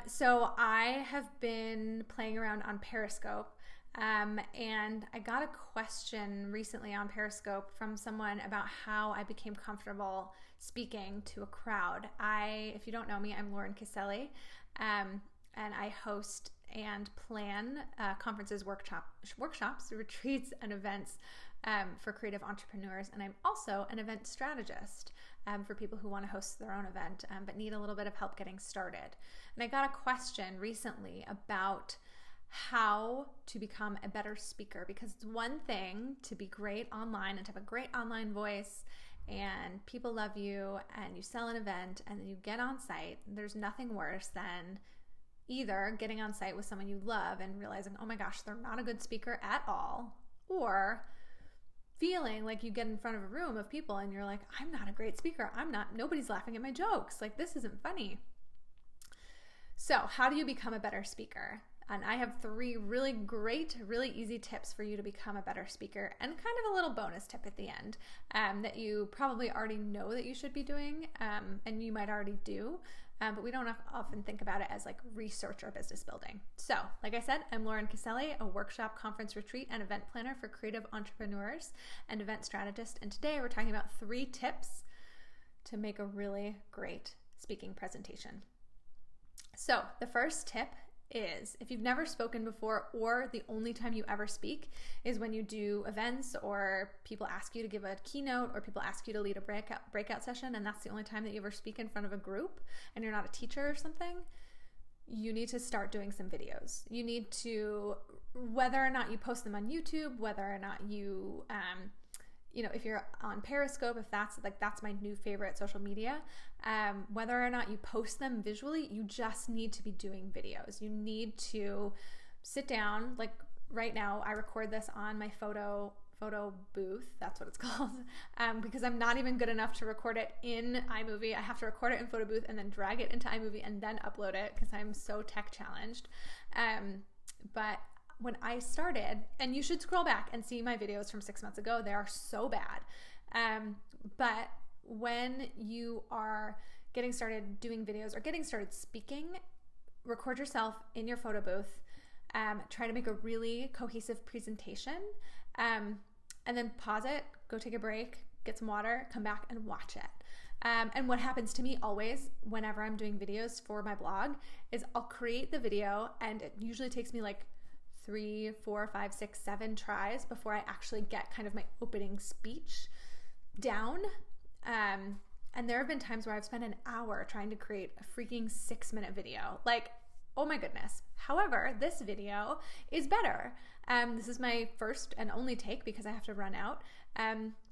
So I have been playing around on Periscope, and I got a question recently on Periscope from someone about how I became comfortable speaking to a crowd. If you don't know me, I'm Lauren Caselli, and I host and plan conferences, workshops, retreats, and events for creative entrepreneurs. And I'm also an event strategist for people who want to host their own event but need a little bit of help getting started. And I got a question recently about how to become a better speaker, because it's one thing to be great online and to have a great online voice and people love you and you sell an event and then you get on site. There's nothing worse than either getting on site with someone you love and realizing, oh my gosh, they're not a good speaker at all, or feeling like you get in front of a room of people and you're like, I'm not a great speaker. Nobody's laughing at my jokes. Like, this isn't funny. So how do you become a better speaker? And I have 3 really great, really easy tips for you to become a better speaker, and kind of a little bonus tip at the end that you probably already know that you should be doing, and you might already do, but we don't often think about it as like research or business building. So, like I said, I'm Lauren Caselli, a workshop, conference, retreat, and event planner for creative entrepreneurs and event strategist, and today we're talking about 3 tips to make a really great speaking presentation. So, the first tip is, if you've never spoken before, or the only time you ever speak is when you do events or people ask you to give a keynote or people ask you to lead a breakout session, and that's the only time that you ever speak in front of a group and you're not a teacher or something, you need to start doing some videos. You need to, whether or not you post them on YouTube, whether or not you if you're on Periscope, if that's my new favorite social media, whether or not you post them visually, you just need to be doing videos. You need to sit down. Like right now, I record this on my photo booth. That's what it's called. Because I'm not even good enough to record it in iMovie. I have to record it in Photo Booth and then drag it into iMovie and then upload it because I'm so tech challenged. But when I started, and you should scroll back and see my videos from 6 months ago, they are so bad. But when you are getting started doing videos or getting started speaking, record yourself in your photo booth, try to make a really cohesive presentation, and then pause it, go take a break, get some water, come back and watch it. And what happens to me always whenever I'm doing videos for my blog is I'll create the video, and it usually takes me like 3, 4, 5, 6, 7 tries before I actually get kind of my opening speech down. And there have been times where I've spent an hour trying to create a freaking 6-minute video. Like, oh my goodness. However, this video is better. This is my first and only take because I have to run out.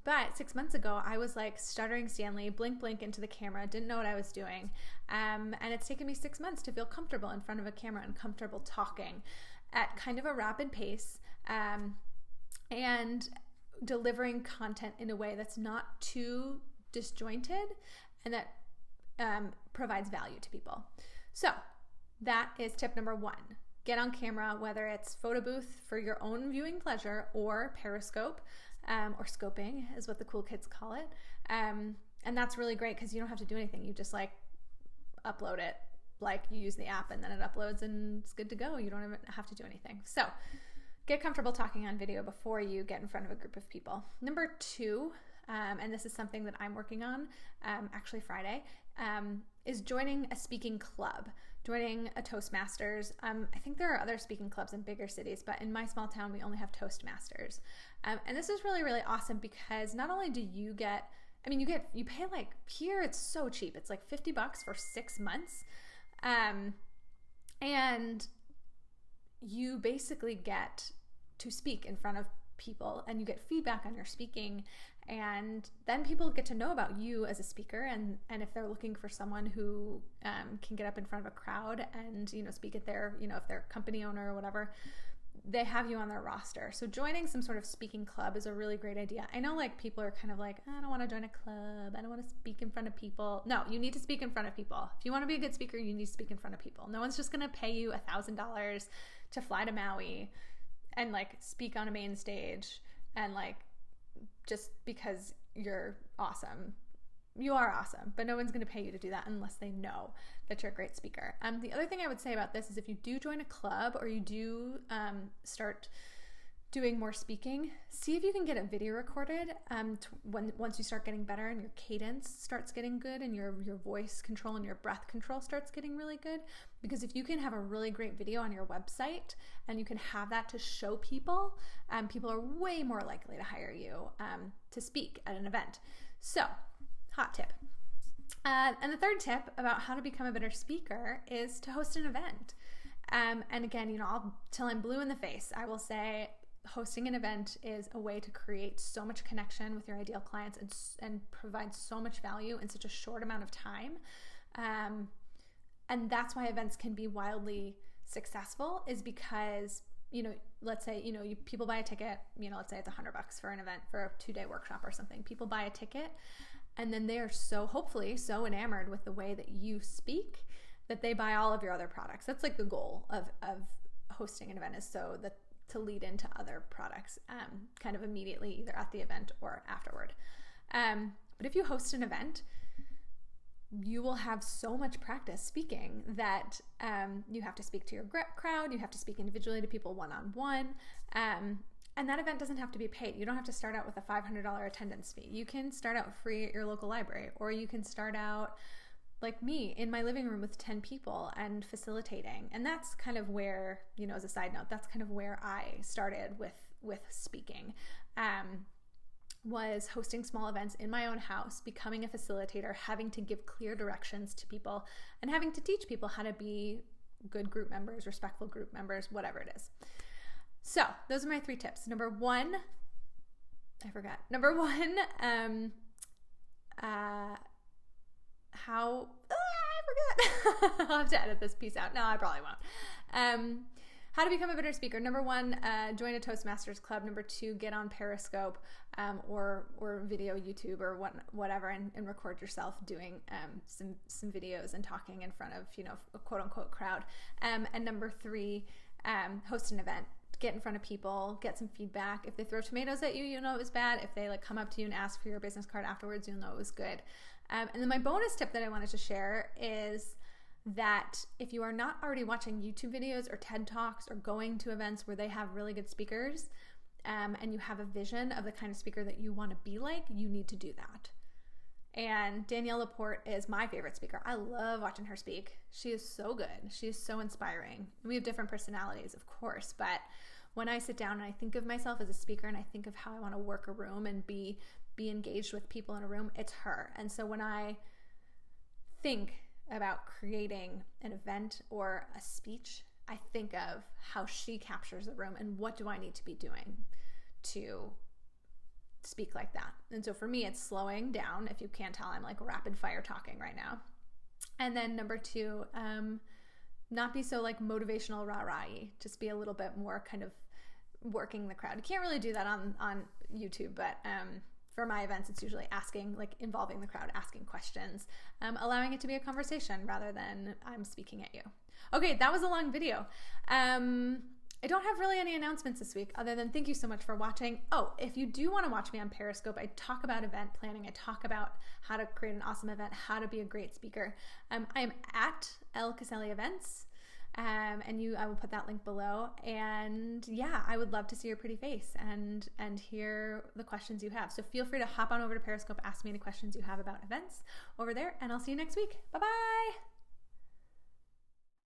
But 6 months ago, I was like stuttering Stanley, blink into the camera, didn't know what I was doing. And it's taken me 6 months to feel comfortable in front of a camera and comfortable talking at kind of a rapid pace, and delivering content in a way that's not too disjointed and that provides value to people. So that is tip number 1. Get on camera, whether it's photo booth for your own viewing pleasure or Periscope, or scoping is what the cool kids call it. And that's really great because you don't have to do anything. You just like upload it. Like you use the app and then it uploads and it's good to go. You don't even have to do anything. So get comfortable talking on video before you get in front of a group of people. Number 2, and this is something that I'm working on actually Friday, is joining a speaking club, joining a Toastmasters. I think there are other speaking clubs in bigger cities, but in my small town, we only have Toastmasters. And this is really, really awesome because not only do you get, you pay like, here it's so cheap. It's like $50 for 6 months. And you basically get to speak in front of people and you get feedback on your speaking, and then people get to know about you as a speaker, and if they're looking for someone who can get up in front of a crowd and speak at their, if they're a company owner or whatever, they have you on their roster. So joining some sort of speaking club is a really great idea. I know like people are kind of like, I don't want to join a club. I don't want to speak in front of people. No, you need to speak in front of people. If you want to be a good speaker, you need to speak in front of people. No one's just going to pay you $1,000 to fly to Maui and like speak on a main stage and like just because you're awesome. you are awesome, but no one's going to pay you to do that unless they know that you're a great speaker. The other thing I would say about this is if you do join a club or you do start doing more speaking, see if you can get a video recorded once you start getting better and your cadence starts getting good and your voice control and your breath control starts getting really good. Because if you can have a really great video on your website and you can have that to show people, people are way more likely to hire you to speak at an event. So, hot tip. And the third tip about how to become a better speaker is to host an event. And again, till I'm blue in the face, I will say hosting an event is a way to create so much connection with your ideal clients and provide so much value in such a short amount of time. And that's why events can be wildly successful, is because, let's say, people buy a ticket, let's say it's $100 for an event, for a 2-day workshop or something. People buy a ticket and then they are hopefully so enamored with the way that you speak that they buy all of your other products. That's like the goal of hosting an event, is so that to lead into other products kind of immediately, either at the event or afterward. But if you host an event, you will have so much practice speaking that you have to speak to your crowd, you have to speak individually to people one-on-one, and that event doesn't have to be paid. You don't have to start out with a $500 attendance fee. You can start out free at your local library, or you can start out like me in my living room with 10 people and facilitating. And that's kind of where, as a side note, that's kind of where I started with speaking, was hosting small events in my own house, becoming a facilitator, having to give clear directions to people, and having to teach people how to be good group members, respectful group members, whatever it is. So those are my 3 tips. Number one, I forgot. I forgot. I'll have to edit this piece out. No, I probably won't. How to become a better speaker. Number 1, join a Toastmasters club. Number 2, get on Periscope or video YouTube or whatever and record yourself doing some videos and talking in front of a quote unquote crowd. And number 3, host an event. Get in front of people, get some feedback. If they throw tomatoes at you, you'll know it was bad. If they come up to you and ask for your business card afterwards, you'll know it was good. And then my bonus tip that I wanted to share is that if you are not already watching YouTube videos or TED Talks or going to events where they have really good speakers, and you have a vision of the kind of speaker that you want to be like, you need to do that. And Danielle Laporte is my favorite speaker. I love watching her speak. She is so good. She is so inspiring. We have different personalities, of course, but when I sit down and I think of myself as a speaker and I think of how I want to work a room and be engaged with people in a room, it's her. And so when I think about creating an event or a speech, I think of how she captures the room and what do I need to be doing to speak like that. And so for me, it's slowing down. If you can't tell, I'm like rapid fire talking right now. And then number 2, not be so like motivational rah-rah-y, just be a little bit more kind of working the crowd. You can't really do that on YouTube, but for my events, it's usually involving the crowd, asking questions, allowing it to be a conversation rather than I'm speaking at you. Okay, that was a long video. I don't have really any announcements this week other than thank you so much for watching. Oh, if you do want to watch me on Periscope, I talk about event planning. I talk about how to create an awesome event, how to be a great speaker. I am at Elle Caselli Events, and I will put that link below. And yeah, I would love to see your pretty face and hear the questions you have. So feel free to hop on over to Periscope, ask me any questions you have about events over there, and I'll see you next week. Bye-bye.